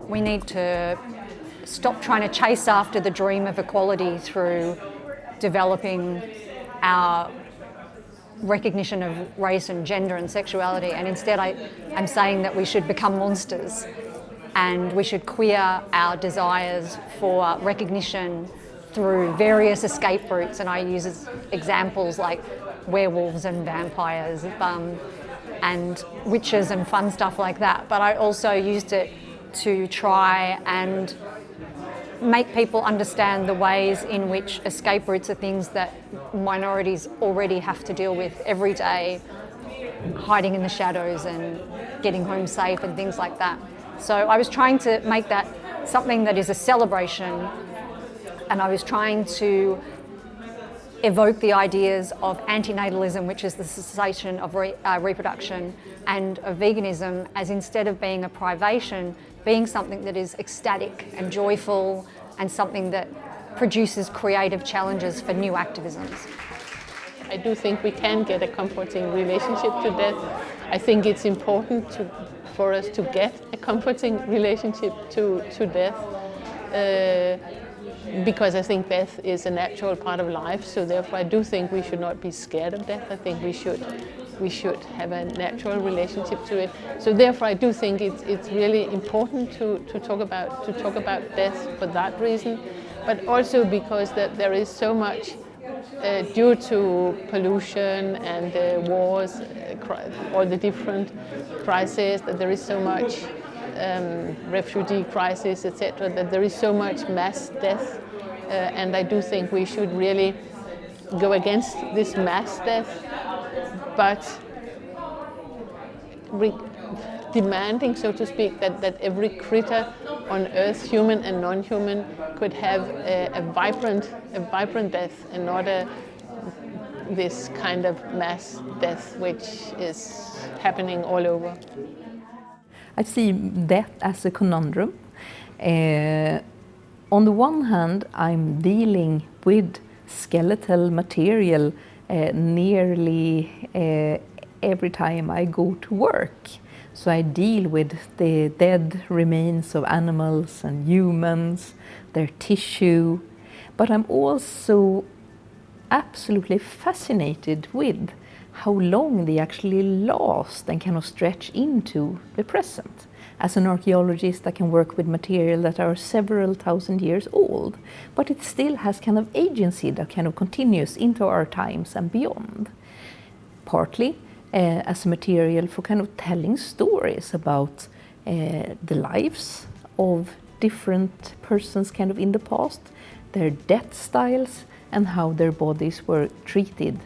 we need to stop trying to chase after the dream of equality through developing our recognition of race and gender and sexuality, and instead I'm saying that we should become monsters and we should queer our desires for recognition through various escape routes, and I use examples like werewolves and vampires and witches and fun stuff like that, but I also used it to try and make people understand the ways in which escape routes are things that minorities already have to deal with every day, hiding in the shadows and getting home safe and things like that. So I was trying to make that something that is a celebration, and I was trying to evoke the ideas of antinatalism, which is the cessation of reproduction, and of veganism as, instead of being a privation, being something that is ecstatic and joyful and something that produces creative challenges for new activisms. I do think we can get a comforting relationship to death. I think it's important for us to get a comforting relationship to death, because I think death is a natural part of life, so therefore I do think we should not be scared of death. I think we should have a natural relationship to it. So therefore I do think it's really important to talk about death for that reason, but also because that there is so much due to pollution and wars, all the different crises, that there is so much refugee crisis, etc., that there is so much mass death, and I do think we should really go against this mass death, but demanding, so to speak, that every critter on Earth, human and non-human, could have a vibrant death, and not this kind of mass death which is happening all over. I see death as a conundrum. On the one hand, I'm dealing with skeletal material nearly every time I go to work. So I deal with the dead remains of animals and humans, their tissue, but I'm also absolutely fascinated with how long they actually last and kind of stretch into the present. As an archaeologist, I can work with material that are several thousand years old, but it still has kind of agency that kind of continues into our times and beyond. Partly as a material for kind of telling stories about the lives of different persons kind of in the past, their death styles, and how their bodies were treated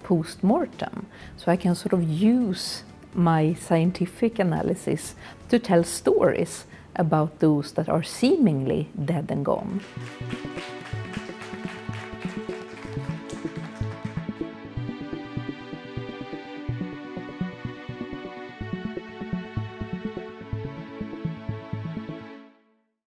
post-mortem. So I can sort of use my scientific analysis to tell stories about those that are seemingly dead and gone.